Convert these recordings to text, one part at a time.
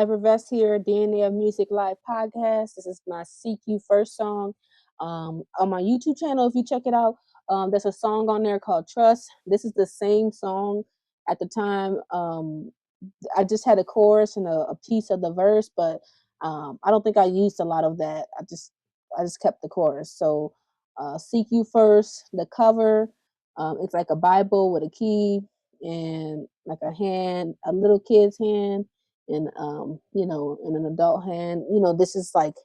Evervest here, DNA of Music Live podcast. This is my Seek You First song on my YouTube channel. If you check it out, there's a song on there called Trust. This is the same song at the time. I just had a chorus and a piece of the verse, but I don't think I used a lot of that. I just kept the chorus. So Seek You First, the cover, it's like a Bible with a key and like a hand, a little kid's hand and in an adult hand. This is like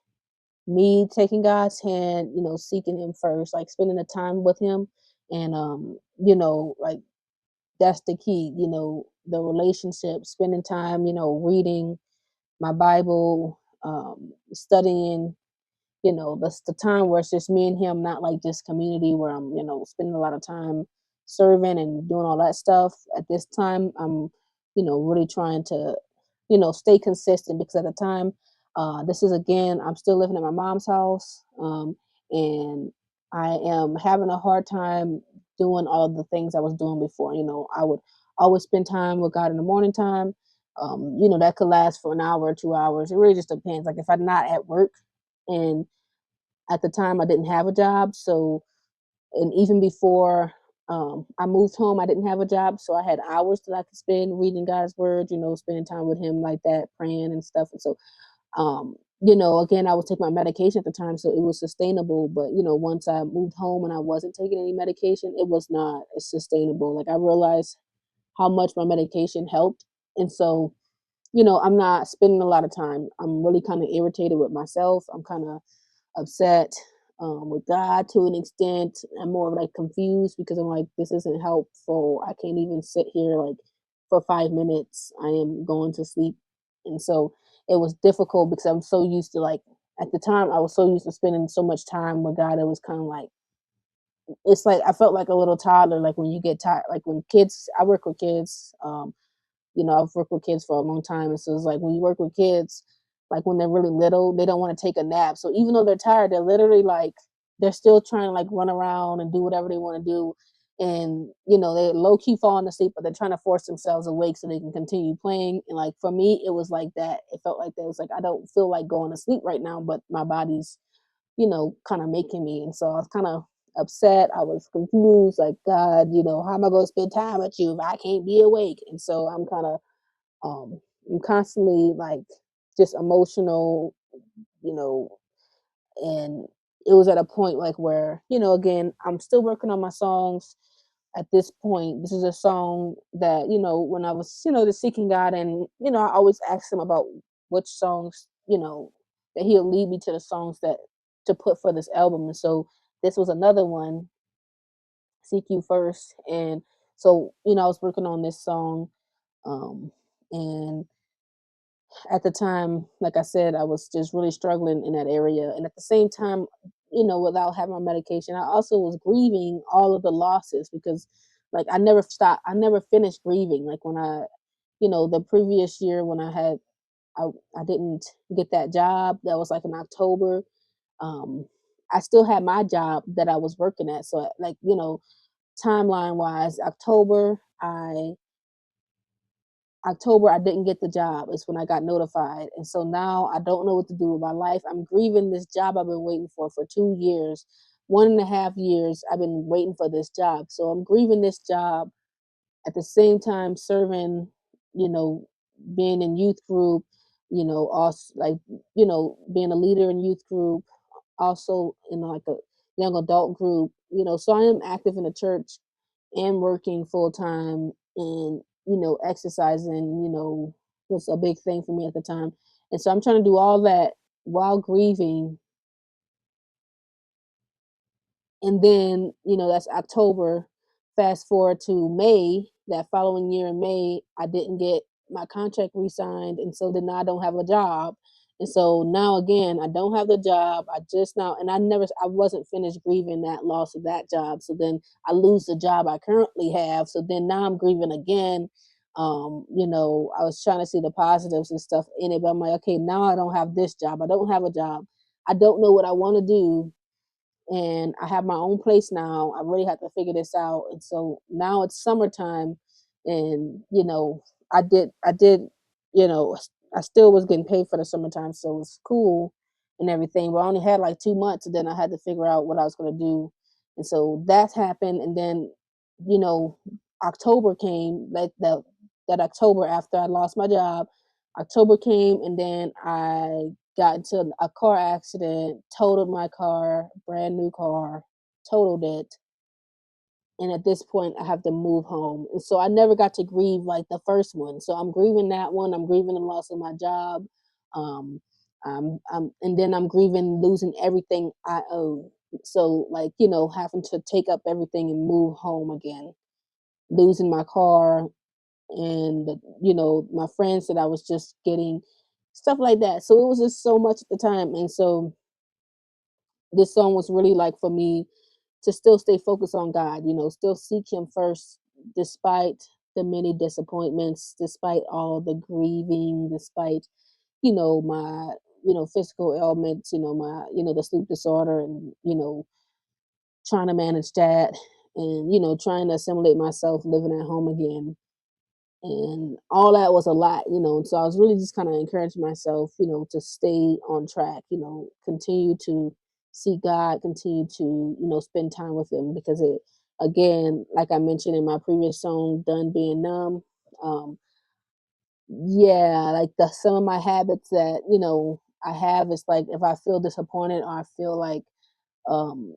me taking God's hand, seeking him first, like spending the time with him. And like that's the key, the relationship, spending time, reading my Bible, studying, that's the time where it's just me and him, not like this community where I'm, spending a lot of time serving and doing all that stuff. At this time, I'm, really trying to, stay consistent because at the time, this is again, I'm still living at my mom's house, and I am having a hard time doing all of the things I was doing before. I would always spend time with God in the morning time. That could last for an hour or 2 hours. It really just depends. Like if I'm not at work, and at the time I didn't have a job, so and even before I moved home, I didn't have a job, so I had hours that I could spend reading God's word, spending time with him like that, praying and stuff. And so again, I would take my medication at the time, so it was sustainable. But once I moved home and I wasn't taking any medication, it was not as sustainable. Like I realized how much my medication helped. And so, I'm not spending a lot of time. I'm really kind of irritated with myself. I'm kind of upset with God to an extent. I'm more like confused because I'm like, this isn't helpful. I can't even sit here like for 5 minutes. I am going to sleep. And so it was difficult because I'm so used to like, at the time, I was so used to spending so much time with God. It was kind of like, it's like I felt like a little toddler. Like when you get tired, like when kids, I work with kids. I've worked with kids for a long time, and so it's like when you work with kids, like when they're really little, they don't want to take a nap. So even though they're tired, they're literally like they're still trying to like run around and do whatever they want to do, and they low key falling asleep, but they're trying to force themselves awake so they can continue playing. And like for me, it was like that. It felt like that. It was like I don't feel like going to sleep right now, but my body's kind of making me. And so I was kind of upset. I was confused, like, God, how am I going to spend time with you if I can't be awake? And so I'm constantly like just emotional, you know, and it was at a point like where, again, I'm still working on my songs at this point. This is a song that, when I was, just seeking God, and, I always ask him about which songs, that he'll lead me to the songs that to put for this album. And so this was another one, Seek You First. And so, I was working on this song, and at the time, like I said, I was just really struggling in that area. And at the same time, without having my medication, I also was grieving all of the losses because like I never finished grieving. Like when the previous year when I, I didn't get that job, that was like in October. Um, I still had my job that I was working at. So like, timeline wise, October, I didn't get the job. It's when I got notified. And so now I don't know what to do with my life. I'm grieving this job I've been waiting for 2 years. 1.5 years I've been waiting for this job. So I'm grieving this job at the same time serving, you know, being in youth group, also like, being a leader in youth group, also in like a young adult group, so I am active in the church and working full time, and exercising, was a big thing for me at the time. And so I'm trying to do all that while grieving. And then, that's October. Fast forward to May, that following year in May, I didn't get my contract re-signed. And so then now I don't have a job. And so now again, I don't have the job. I just now, and I wasn't finished grieving that loss of that job. So then I lose the job I currently have. So then now I'm grieving again. I was trying to see the positives and stuff in it, but I'm like, okay, now I don't have this job. I don't have a job. I don't know what I want to do, and I have my own place now. I really have to figure this out. And so now it's summertime, and I did, I still was getting paid for the summertime, so it was cool and everything. But I only had like 2 months, and then I had to figure out what I was gonna do. And so that happened, and then you know, October came, like that October after I lost my job. October came, and then I got into a car accident, totaled my car, brand new car, totaled it, and at this point I have to move home. And so I never got to grieve like the first one. So I'm grieving that one. I'm grieving the loss of my job. Um, and then I'm grieving losing everything I own. So like having to take up everything and move home again, losing my car, and my friends that I was just getting, stuff like that. So it was just so much at the time, and so this song was really like for me to still stay focused on God, still seek Him first, despite the many disappointments, despite all the grieving, despite, my, physical ailments, my, the sleep disorder, and, trying to manage that, and, trying to assimilate myself living at home again. And all that was a lot, and so I was really just kind of encouraging myself, to stay on track, continue to see God, continue to, spend time with Him, because it, again, like I mentioned in my previous song, Done Being Numb, um, yeah, like some of my habits that, I have is like if I feel disappointed or I feel like um,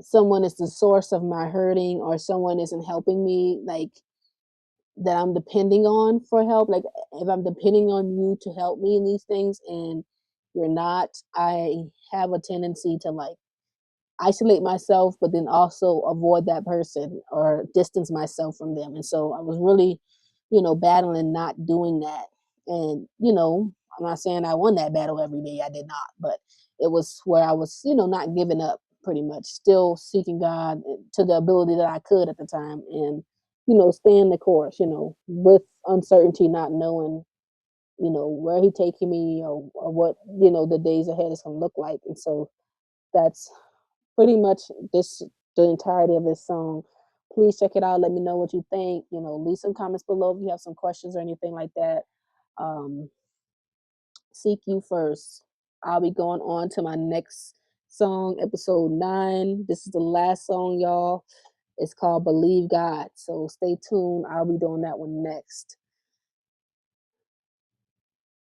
someone is the source of my hurting or someone isn't helping me, like that I'm depending on for help, like, if I'm depending on you to help me in these things and you're not, I have a tendency to, like, isolate myself, but then also avoid that person or distance myself from them. And so I was really, battling not doing that. And, I'm not saying I won that battle every day. I did not, but it was where I was, not giving up pretty much, still seeking God to the ability that I could at the time and, staying the course, with uncertainty, not knowing, where he taking me or what, the days ahead is going to look like. And so that's pretty much this the entirety of this song. Please check it out. Let me know what you think. Leave some comments below if you have some questions or anything like that. Um, Seek You First. I'll be going on to my next song, episode 9. This is the last song, y'all. It's called Believe God. So stay tuned. I'll be doing that one next.